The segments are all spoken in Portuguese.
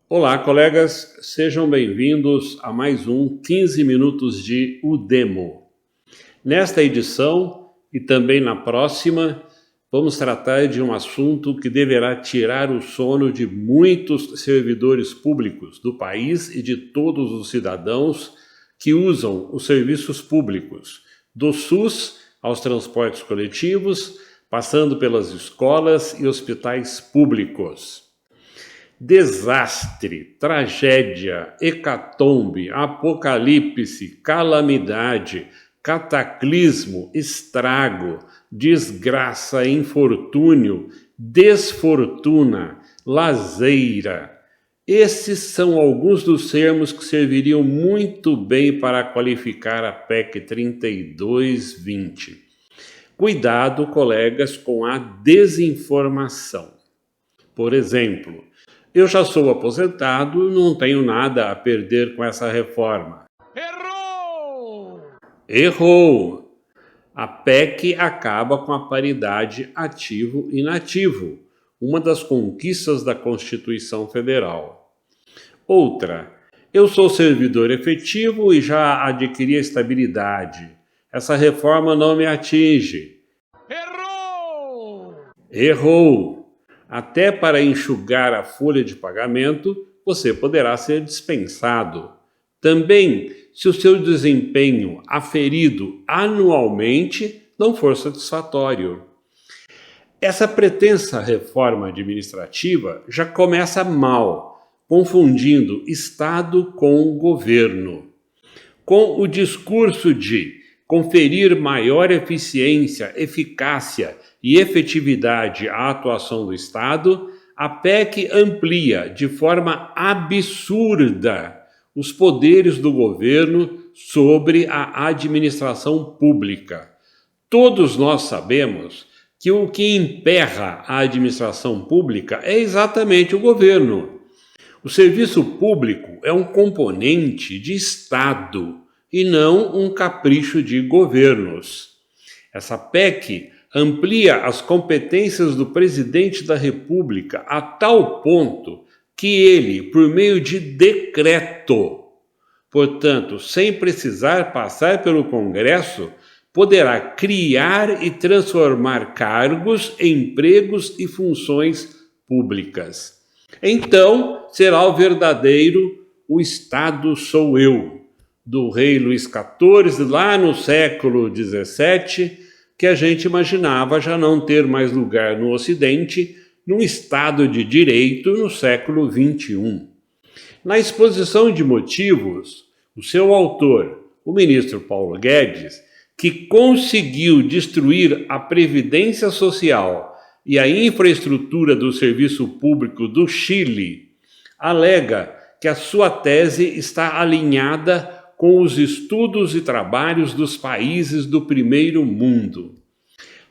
Olá, colegas, sejam bem-vindos a mais um 15 minutos de Udemo. Nesta edição e também na próxima, vamos tratar de um assunto que deverá tirar o sono de muitos servidores públicos do país e de todos os cidadãos que usam os serviços públicos, do SUS aos transportes coletivos, passando pelas escolas e hospitais públicos. Desastre, tragédia, hecatombe, apocalipse, calamidade, cataclismo, estrago, desgraça, infortúnio, desfortuna, lazeira. Esses são alguns dos termos que serviriam muito bem para qualificar a PEC 3220. Cuidado, colegas, com a desinformação. Por exemplo, eu já sou aposentado e não tenho nada a perder com essa reforma. Errou! Errou! A PEC acaba com a paridade ativo-inativo, uma das conquistas da Constituição Federal. Outra, eu sou servidor efetivo e já adquiri a estabilidade. Essa reforma não me atinge. Errou! Errou! Até para enxugar a folha de pagamento, você poderá ser dispensado. Também, se o seu desempenho aferido anualmente não for satisfatório. Essa pretensa reforma administrativa já começa mal, confundindo Estado com governo. Com o discurso de conferir maior eficiência, eficácia e efetividade à atuação do Estado, a PEC amplia de forma absurda os poderes do governo sobre a administração pública. Todos nós sabemos que o que emperra a administração pública é exatamente o governo. O serviço público é um componente de Estado e não um capricho de governos. Essa PEC amplia as competências do presidente da República a tal ponto que ele, por meio de decreto, portanto, sem precisar passar pelo Congresso, poderá criar e transformar cargos, empregos e funções públicas. Então, será o verdadeiro "o Estado sou eu", do rei Luís XIV, lá no século XVII, que a gente imaginava já não ter mais lugar no Ocidente, num Estado de Direito no século XXI. Na exposição de motivos, o seu autor, o ministro Paulo Guedes, que conseguiu destruir a Previdência Social e a infraestrutura do serviço público do Chile, alega que a sua tese está alinhada com os estudos e trabalhos dos países do primeiro mundo.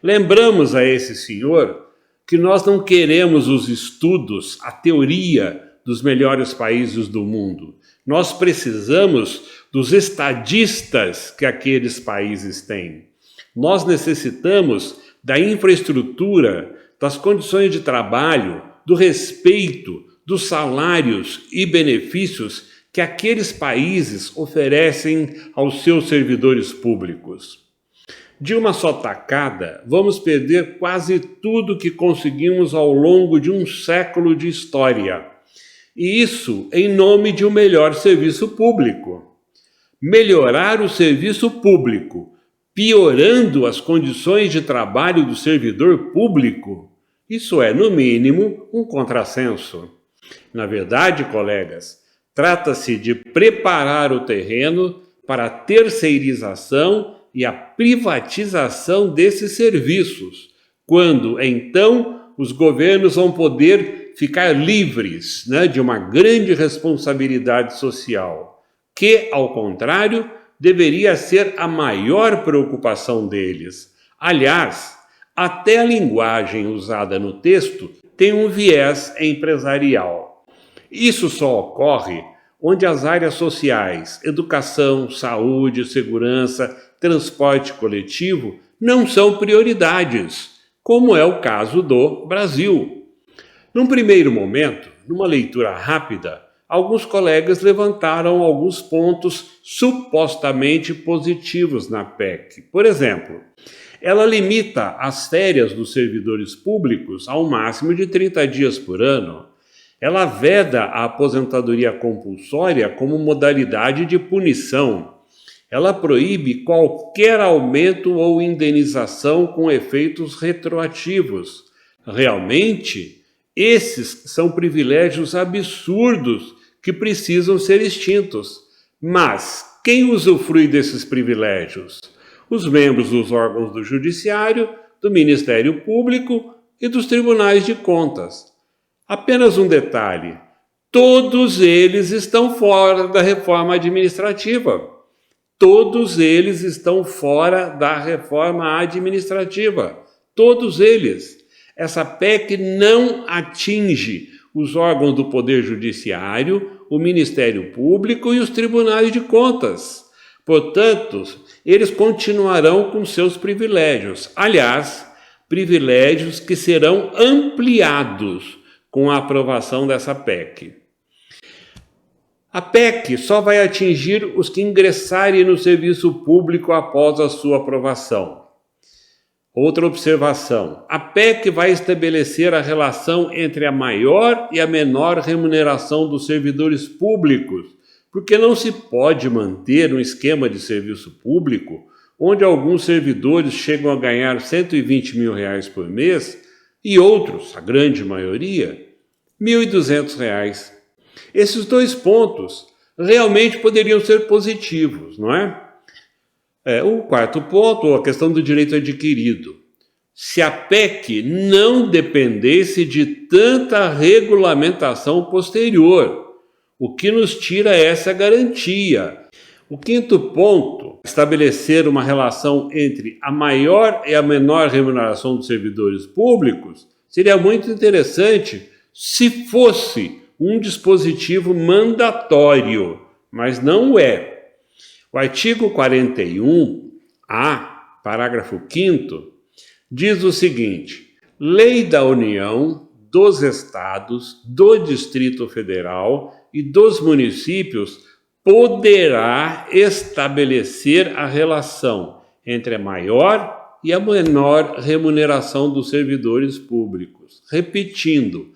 Lembramos a esse senhor que nós não queremos os estudos, a teoria dos melhores países do mundo. Nós precisamos dos estadistas que aqueles países têm. Nós necessitamos da infraestrutura, das condições de trabalho, do respeito, dos salários e benefícios que aqueles países oferecem aos seus servidores públicos. De uma só tacada, vamos perder quase tudo que conseguimos ao longo de um século de história. E isso em nome de um melhor serviço público. Melhorar o serviço público, piorando as condições de trabalho do servidor público, isso é, no mínimo, um contrassenso. Na verdade, colegas, trata-se de preparar o terreno para a terceirização e a privatização desses serviços, quando, então, os governos vão poder ficar livres, de uma grande responsabilidade social, que, ao contrário, deveria ser a maior preocupação deles. Aliás, até a linguagem usada no texto tem um viés empresarial. Isso só ocorre onde as áreas sociais, educação, saúde, segurança, transporte coletivo não são prioridades, como é o caso do Brasil. Num primeiro momento, numa leitura rápida, alguns colegas levantaram alguns pontos supostamente positivos na PEC. Por exemplo, ela limita as férias dos servidores públicos a um máximo de 30 dias por ano. Ela veda a aposentadoria compulsória como modalidade de punição. Ela proíbe qualquer aumento ou indenização com efeitos retroativos. Realmente, esses são privilégios absurdos que precisam ser extintos. Mas quem usufrui desses privilégios? Os membros dos órgãos do Judiciário, do Ministério Público e dos Tribunais de Contas. Apenas um detalhe: todos eles estão fora da reforma administrativa. Todos eles estão fora da reforma administrativa. Todos eles. Essa PEC não atinge os órgãos do Poder Judiciário, o Ministério Público e os Tribunais de Contas. Portanto, eles continuarão com seus privilégios. Aliás, privilégios que serão ampliados com a aprovação dessa PEC. A PEC só vai atingir os que ingressarem no serviço público após a sua aprovação. Outra observação: a PEC vai estabelecer a relação entre a maior e a menor remuneração dos servidores públicos, porque não se pode manter um esquema de serviço público onde alguns servidores chegam a ganhar R$120 mil por mês e outros, a grande maioria, R$1.200. Esses dois pontos realmente poderiam ser positivos, não é? O quarto ponto, a questão do direito adquirido. Se a PEC não dependesse de tanta regulamentação posterior, o que nos tira essa garantia. O quinto ponto, estabelecer uma relação entre a maior e a menor remuneração dos servidores públicos, seria muito interessante se fosse um dispositivo mandatório, mas não é. O artigo 41A, parágrafo 5º, diz o seguinte: lei da União, dos Estados, do Distrito Federal e dos municípios poderá estabelecer a relação entre a maior e a menor remuneração dos servidores públicos. Repetindo,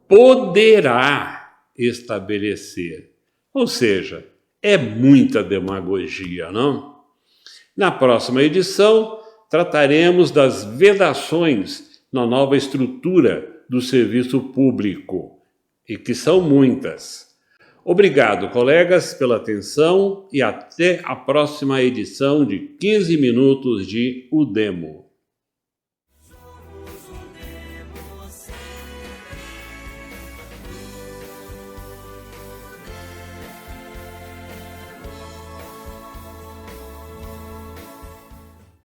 poderá estabelecer. Ou seja, é muita demagogia, não? Na próxima edição, trataremos das vedações na nova estrutura do serviço público, e que são muitas. Obrigado, colegas, pela atenção e até a próxima edição de 15 minutos de O Demo.